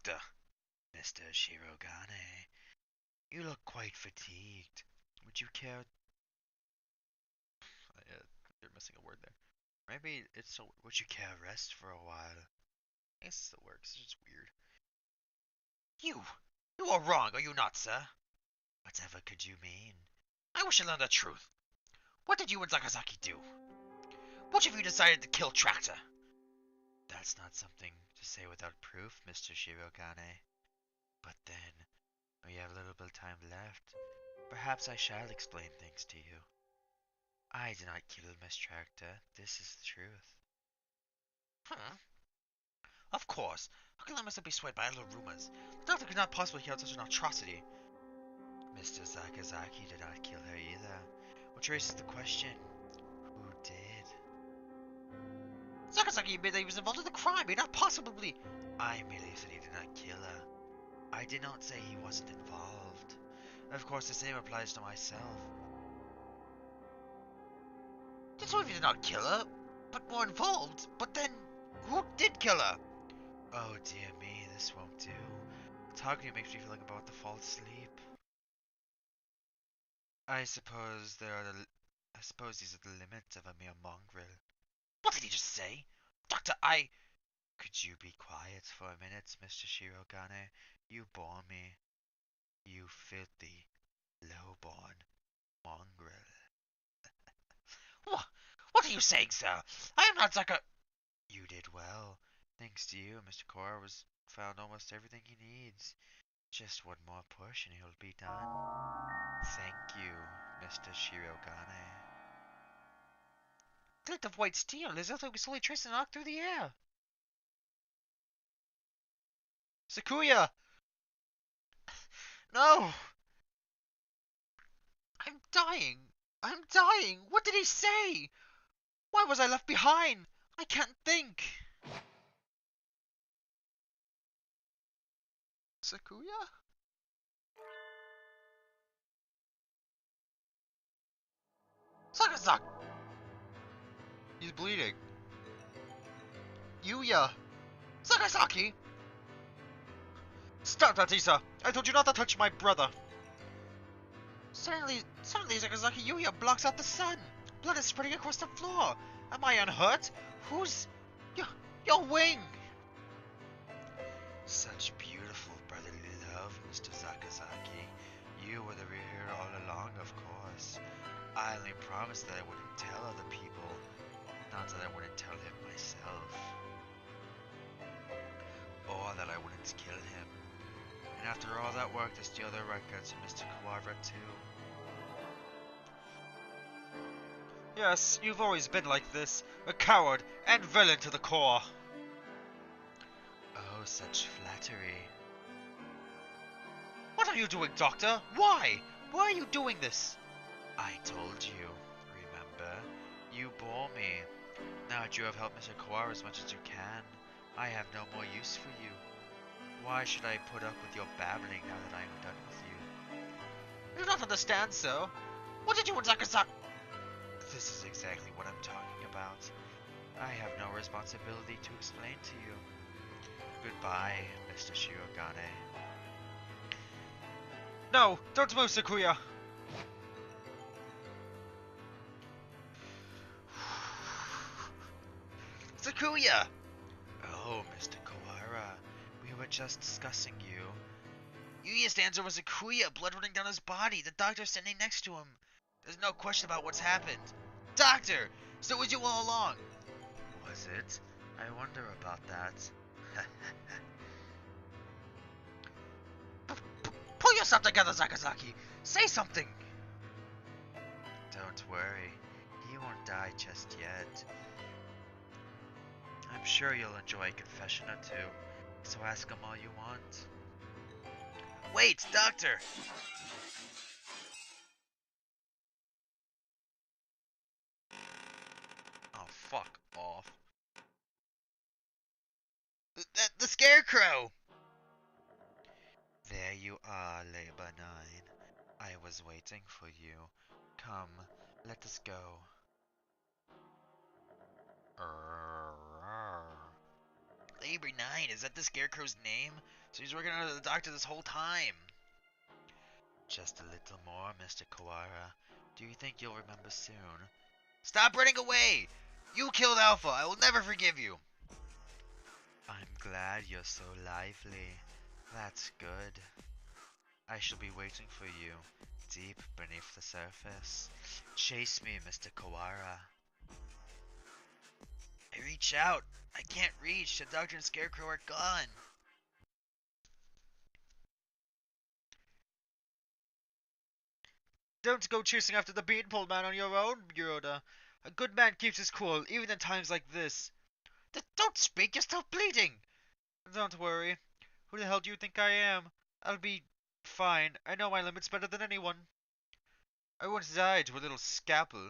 doctor? Mr. Shirogane, you look quite fatigued. Would you care... You're missing a word there. Maybe it's so... Would you care rest for a while? I guess it still works. It's just weird. You are wrong, are you not, sir? Whatever could you mean? I wish to learn the truth. What did you and Zakazaki do? What have you decided to kill Tractor? That's not something to say without proof, Mr. Shirogane. But then, we have a little bit of time left. Perhaps I shall explain things to you. I did not kill Miss Tractor. This is the truth. Of course. How can I myself be swayed by little rumors? The doctor could not possibly hear such an atrocity. Mr. Zakazaki did not kill her either. Which raises the question, who did? Zakazaki admitted that he was involved in the crime. He not possibly... I merely said he did not kill her. I did not say he wasn't involved. Of course, the same applies to myself. That's why he did not kill her, but more involved. But then, who did kill her? Oh dear me, this won't do. Talking to you makes me feel like I'm about to fall asleep. I suppose these are the limits of a mere mongrel. What did he just say? Doctor, Could you be quiet for a minute, Mr. Shirogane? You bore me. You filthy, low-born mongrel. What are you saying, sir? I am not Zaka... You did well. Thanks to you, Mr. Korra was found almost everything he needs. Just one more push and he'll be done. Thank you, Mr. Shirogane. Glint of white steel is also slowly tracing an arc through the air. Sakuya! No! I'm dying! I'm dying! What did he say? Why was I left behind? I can't think! Sakuya? Sakazak! He's bleeding. Yuya! Sakazaki! Stop that, Isa! I told you not to touch my brother! Suddenly, Sakazaki Yuya blocks out the sun! Blood is spreading across the floor! Am I unhurt? Who's... Your wing! Such beautiful brotherly love, Mr. Sakazaki. You were the real hero all along, of course. I only promised that I wouldn't tell other people, not that I wouldn't tell him myself. Or that I wouldn't kill him. And after all that work to steal the records from Mr. Kawara too. Yes, you've always been like this, a coward and villain to the core. Oh, such flattery. What are you doing, Doctor? Why? Why are you doing this? I told you, remember? You bore me. Now that you have helped Mr. Kawara as much as you can, I have no more use for you. Why should I put up with your babbling now that I am done with you? I do not understand, sir. What did you and Zakazaki... This is exactly what I'm talking about. I have no responsibility to explain to you. Goodbye, Mr. Shirogane. No! Don't move, Sakuya! Sakuya! Oh, Mr. Kawara, we were just discussing you. Yuya stands over Sakuya, blood running down his body, the doctor standing next to him. There's no question about what's happened. Doctor! So it was you all along! Was it? I wonder about that. Pull yourself together, Zakazaki! Say something! Don't worry. He won't die just yet. I'm sure you'll enjoy a confession or two, so ask him all you want. Wait, Doctor! Oh, fuck off. The Scarecrow! There you are, Labor 9. I was waiting for you. Come, let us go. Labor 9, is that the Scarecrow's name? So he's working under the doctor this whole time. Just a little more, Mr. Kawara. Do you think you'll remember soon? Stop running away! You killed Alpha! I will never forgive you! I'm glad you're so lively. That's good. I shall be waiting for you, deep beneath the surface. Chase me, Mr. Kawara. I reach out. I can't reach. The doctor and Scarecrow are gone. Don't go chasing after the beanpole man on your own, Yoda. A good man keeps his cool, even in times like this. Don't speak, you're still bleeding! Don't worry. Who the hell do you think I am? I'll be fine. I know my limits better than anyone. I once died to a little scalpel.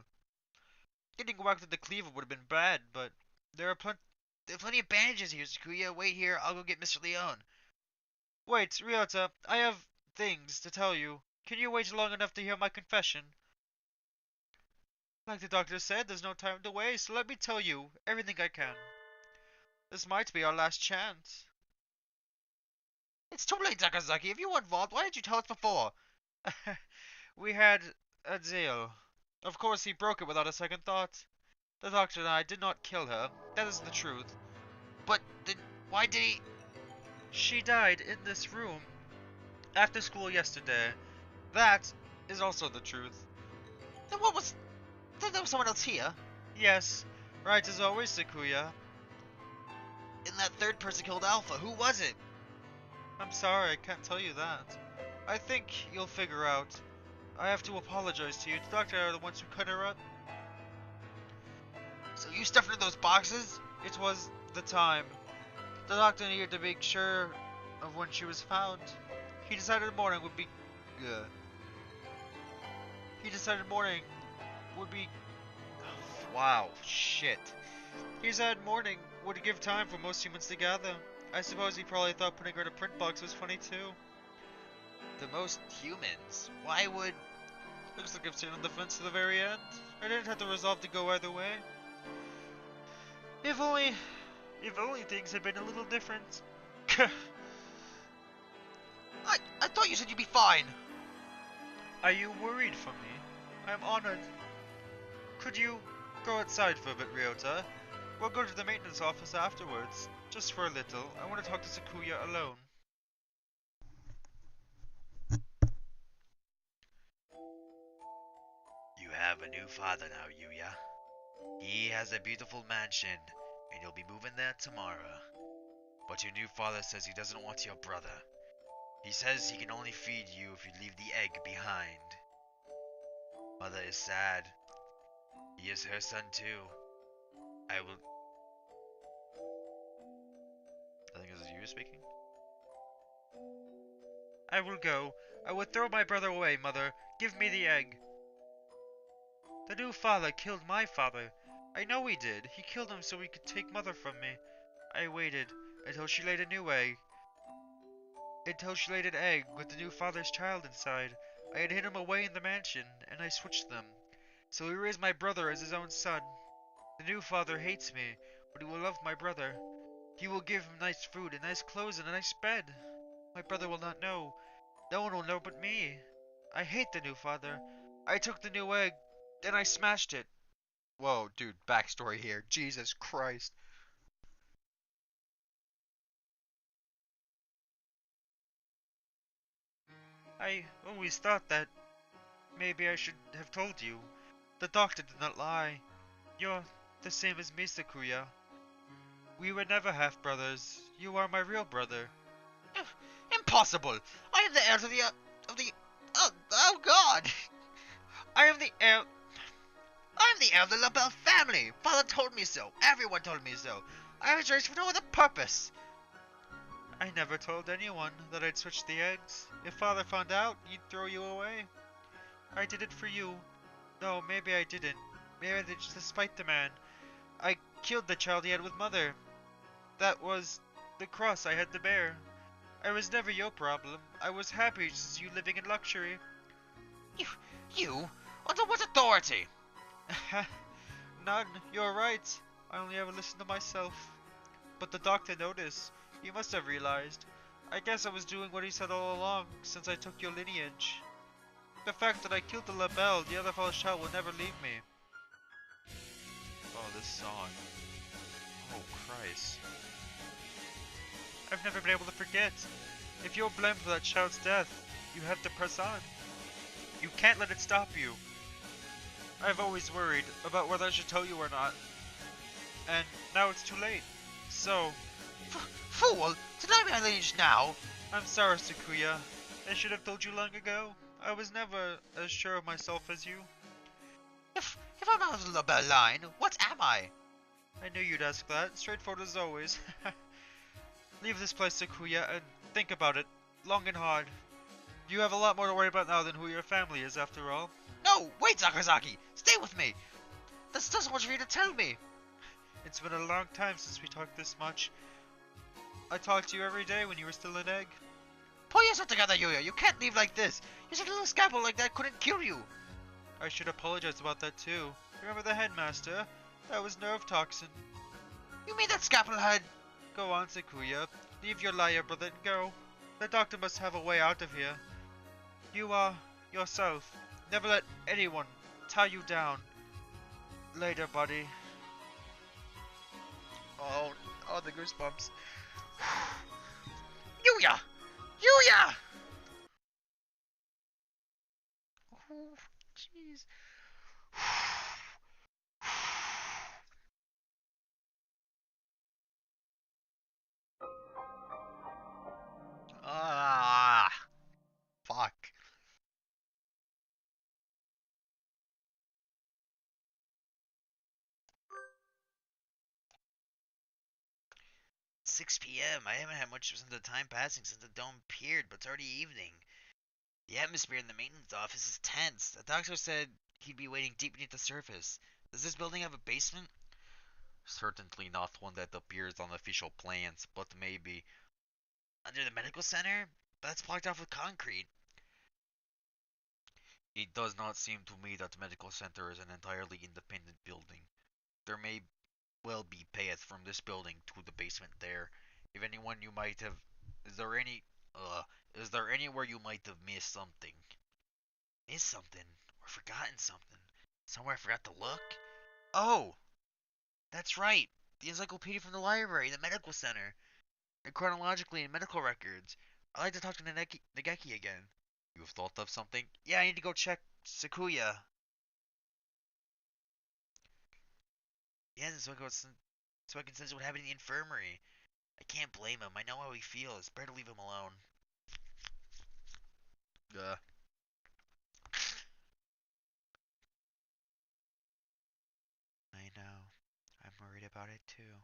Getting whacked with the cleaver would have been bad, but there are plenty of bandages here, Sakuya. Wait here, I'll go get Mr. Leone. Wait, Ryota, I have things to tell you. Can you wait long enough to hear my confession? Like the doctor said, there's no time to waste, so let me tell you everything I can. This might be our last chance. It's too late, Zakazaki. If you were involved, why didn't you tell us before? We had a deal. Of course, he broke it without a second thought. The doctor and I did not kill her. That is the truth. But then, why did he? She died in this room after school yesterday. That is also the truth. Then what was? Then there was someone else here. Yes, right as always, Sakuya. And that third person killed Alpha. Who was it? I'm sorry, I can't tell you that. I think you'll figure out. I have to apologize to you. The doctor are the ones who cut her up. So you stuffed her in those boxes? It was the time. The doctor needed to make sure of when she was found. He decided morning would be... Wow, shit. He said morning would give time for most humans to gather. I suppose he probably thought putting her in a print box was funny too. The most humans? Why would... Looks like I've stayed on the fence to the very end. I didn't have to resolve to go either way. If only things had been a little different. I thought you said you'd be fine. Are you worried for me? I'm honored. Could you go outside for a bit, Ryota? We'll go to the maintenance office afterwards. Just for a little. I want to talk to Sakuya alone. You have a new father now, Yuya. He has a beautiful mansion, and you'll be moving there tomorrow. But your new father says he doesn't want your brother. He says he can only feed you if you leave the egg behind. Mother is sad. He is her son too. I think this is you speaking. I will go. I will throw my brother away, Mother. Give me the egg. The new father killed my father. I know he did. He killed him so he could take Mother from me. I waited until she laid a new egg. Until she laid an egg with the new father's child inside. I had hid him away in the mansion, and I switched them. So he raised my brother as his own son. The new father hates me, but he will love my brother. He will give him nice food and nice clothes and a nice bed. My brother will not know. No one will know but me. I hate the new father. I took the new egg, then I smashed it. Whoa, dude, backstory here. Jesus Christ. I always thought that maybe I should have told you. The doctor did not lie. You're the same as me, Sakuya. We were never half-brothers. You are my real brother. Impossible! I am the heir to oh God! I am the heir of the LaBelle family! Father told me so. Everyone told me so. I was raised for no other purpose. I never told anyone that I'd switched the eggs. If Father found out, he'd throw you away. I did it for you. No, maybe I didn't. Maybe I did just to spite the man. I killed the child he had with Mother. That was the cross I had to bear. I was never your problem. I was happy to see you living in luxury. You? Under what authority? None. You're right. I only ever listen to myself. But the doctor noticed. He must have realized. I guess I was doing what he said all along, since I took your lineage. The fact that I killed the labelle, the other false child will never leave me. Oh, this song. Oh, Christ. I've never been able to forget. If you're blamed for that child's death, you have to press on. You can't let it stop you. I've always worried about whether I should tell you or not. And now it's too late. So... Fool! Deny my lineage now! I'm sorry, Sakuya. I should have told you long ago. I was never as sure of myself as you. If I'm not the labelle line, what am I? I knew you'd ask that. Straightforward as always. Leave this place, Sakuya, and think about it. Long and hard. You have a lot more to worry about now than who your family is, after all. No! Wait, Sakazaki! Stay with me! There's still so much for you to tell me! It's been a long time since we talked this much. I talked to you every day when you were still an egg. Pull yourself together, Yuya! You can't leave like this! Just a little scalpel like that couldn't kill you! I should apologize about that too. Remember the headmaster? That was nerve toxin. You mean that scalpel had... Go on, Sakuya. Leave your liar brother and go. The doctor must have a way out of here. You are yourself. Never let anyone tie you down. Later, buddy. Oh, the goosebumps. Yuya! Yuya! Oh, jeez. Ah, fuck. "6 p.m. I haven't had much sense of time passing since the dome appeared, but it's already evening. The atmosphere in the maintenance office is tense. The doctor said he'd be waiting deep beneath the surface. Does this building have a basement? Certainly not one that appears on official plans, but maybe. Under the medical center? But that's blocked off with concrete. It does not seem to me that the medical center is an entirely independent building. There may well be paths from this building to the basement there. If anyone you might have... Is there anywhere you might have missed something? Missed something? Or forgotten something? Somewhere I forgot to look? Oh! That's right! The encyclopedia from the library, the medical center. And chronologically in medical records. I'd like to talk to Nageki again. You've thought of something? Yeah, I need to go check Sakuya. Yeah, so I can sense what happened in the infirmary. I can't blame him. I know how he feels. Better leave him alone. Ugh. I know. I'm worried about it too.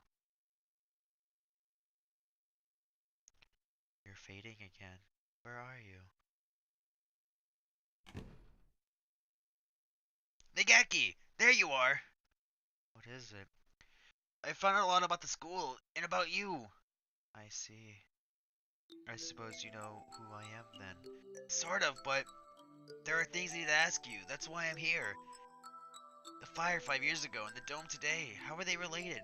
You're fading again. Where are you? Nageki! There you are! What is it? I found out a lot about the school, and about you. I see. I suppose you know who I am then. Sort of, but there are things I need to ask you. That's why I'm here. The fire 5 years ago and the dome today. How are they related?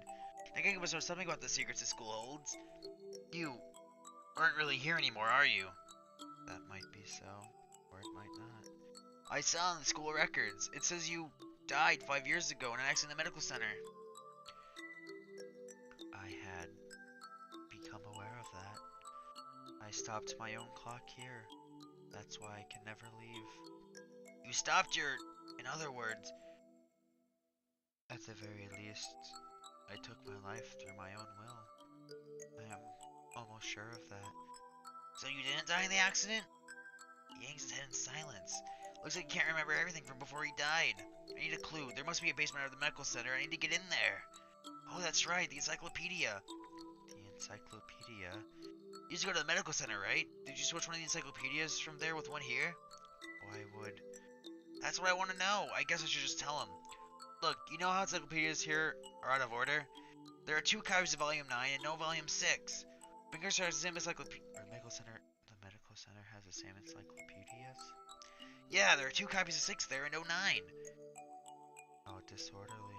Nageki was something about the secrets the school holds. You aren't really here anymore, are you? That might be so, or it might not. I saw in the school records. It says you died 5 years ago in an accident in the medical center. I had become aware of that. I stopped my own clock here. That's why I can never leave. You stopped your... In other words... At the very least, I took my life through my own will. I am almost sure of that. So you didn't die in the accident? He hangs his head in silence. Looks like he can't remember everything from before he died. I need a clue. There must be a basement out of the medical center. I need to get in there. Oh, that's right. The encyclopedia. The encyclopedia? You used to go to the medical center, right? Did you switch one of the encyclopedias from there with one here? Why would... That's what I want to know. I guess I should just tell him. Look, you know how encyclopedias here are out of order? There are 2 copies of Volume 9 and no Volume 6. Fingers has the same encyclopedia... The medical center has the same encyclopedias? Yeah, there are 2 copies of 6 there and no 9. How disorderly.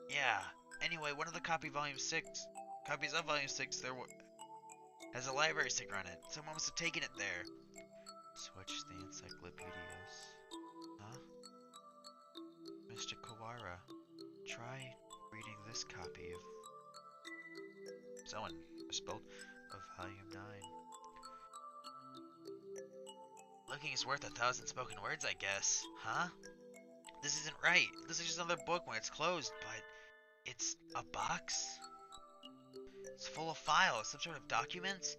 Yeah. Anyway, one of the copies of Volume 6 there were... Has a library sticker on it. Someone must have taken it there. Switch the encyclopedias. Huh? Mr. Kawara, try reading this copy of... Someone misspelled. Of Volume 9. Looking is worth 1,000 spoken words, I guess. Huh? This isn't right. This is just another book when it's closed, but... It's a box? It's full of files, some sort of documents?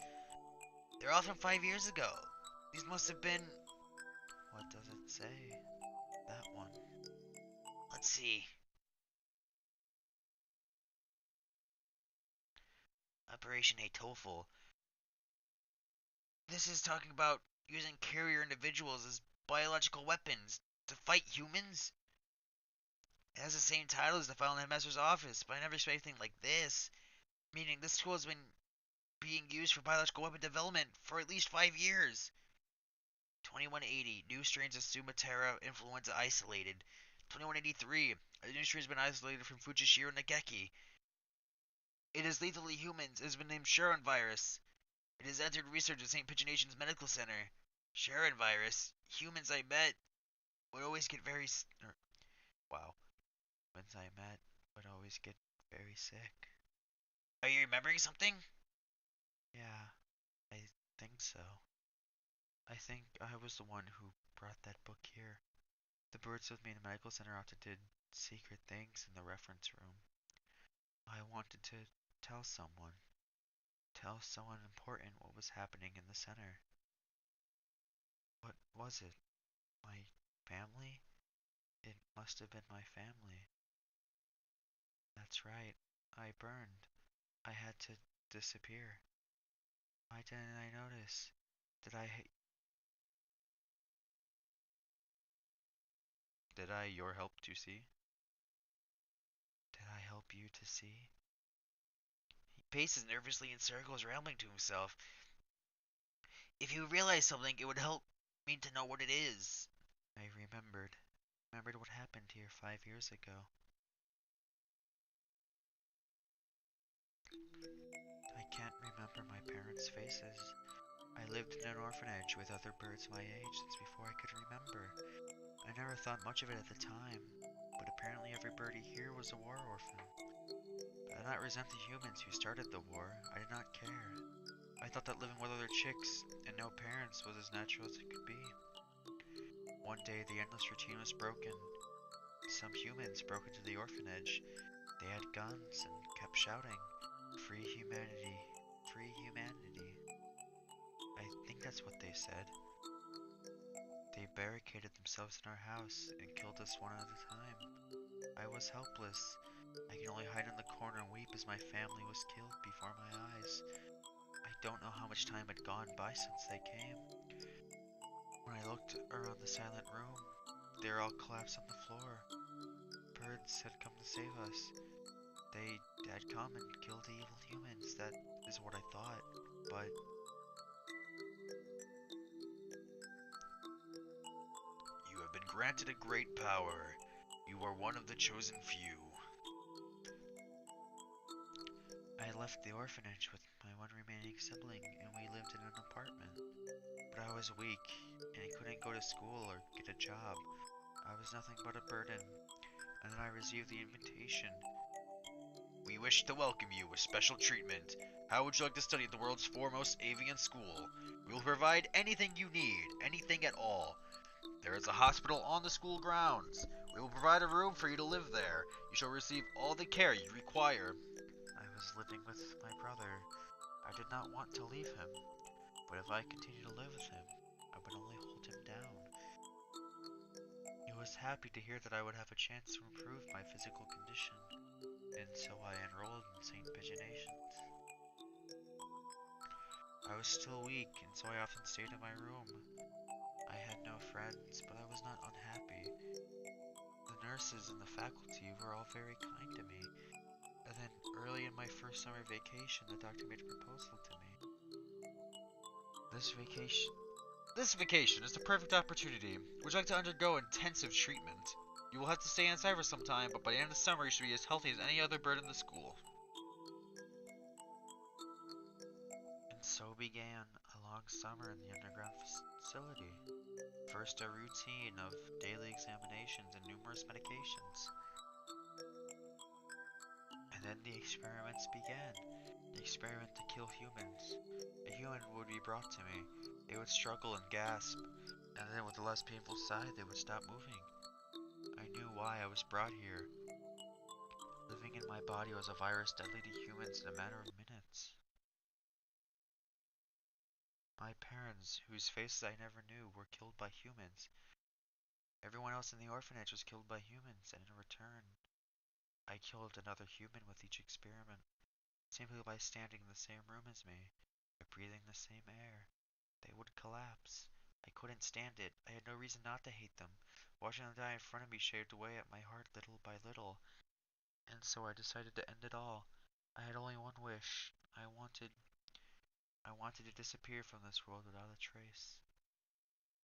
They're all from 5 years ago. These must have been... What does it say? That one. Let's see. Operation Hurtful. This is talking about using carrier individuals as biological weapons to fight humans? It has the same title as the file in the headmaster's office, but I never expected anything like this. Meaning this tool has been being used for biological weapon development for at least 5 years. 2180, new strains of Sumatera influenza isolated. 2183, a new strain has been isolated from Fujishiro Nageki. It is lethally humans. It has been named Sharon virus. It has entered research at St. Pigeonation's Medical Center. Sharon virus. Humans I met would always get very... Wow. Humans I met would always get very sick. Are you remembering something? Yeah, I think so. I think I was the one who brought that book here. The birds with me in the medical center often did secret things in the reference room. I wanted to tell someone important what was happening in the center. What was it? My family? It must have been my family. That's right. I burned. I had to disappear. Why didn't I notice? Did I your help to see? Did I help you to see? He paces nervously in circles, rambling to himself. If you realize something, it would help me to know what it is. I remembered what happened here 5 years ago. I can't remember my parents' faces. I lived in an orphanage with other birds my age since before I could remember. I never thought much of it at the time, but apparently every birdie here was a war orphan. I did not resent the humans who started the war. I did not care. I thought that living with other chicks and no parents was as natural as it could be. One day the endless routine was broken. Some humans broke into the orphanage. They had guns and kept shouting, "Free humanity, free humanity." I think that's what they said. They barricaded themselves in our house and killed us one at a time. I was helpless. I can only hide in the corner and weep as my family was killed before my eyes. I don't know how much time had gone by since they came. When I looked around the silent room, they were all collapsed on the floor. Birds had come to save us. They had come and killed the evil humans. That is what I thought. But you have been granted a great power. You are one of the chosen few. I left the orphanage with my one remaining sibling, and we lived in an apartment. But I was weak, and I couldn't go to school or get a job. I was nothing but a burden. And then I received the invitation. We wish to welcome you with special treatment. How would you like to study at the world's foremost avian school? We will provide anything you need, anything at all. There is a hospital on the school grounds. We will provide a room for you to live there. You shall receive all the care you require. I was living with my brother. I did not want to leave him, but if I continued to live with him, I would only hold him down. He was happy to hear that I would have a chance to improve my physical condition, and so I enrolled in St. Pigeonations. I was still weak, and so I often stayed in my room. I had no friends, but I was not unhappy. The nurses and the faculty were all very kind to me. And then, early in my first summer vacation, the doctor made a proposal to me. This vacation is the perfect opportunity. Would you like to undergo intensive treatment? You will have to stay inside for some time, but by the end of the summer, you should be as healthy as any other bird in the school. So began a long summer in the underground facility. First, a routine of daily examinations and numerous medications. And then the experiments began. The experiment to kill humans. A human would be brought to me. They would struggle and gasp, and then with a less painful sigh, they would stop moving. I knew why I was brought here. Living in my body was a virus deadly to humans in a matter of minutes. My parents, whose faces I never knew, were killed by humans. Everyone else in the orphanage was killed by humans, and in return, I killed another human with each experiment, simply by standing in the same room as me, by breathing the same air. They would collapse. I couldn't stand it. I had no reason not to hate them. Watching them die in front of me shaved away at my heart little by little, and so I decided to end it all. I had only one wish. I wanted to disappear from this world without a trace.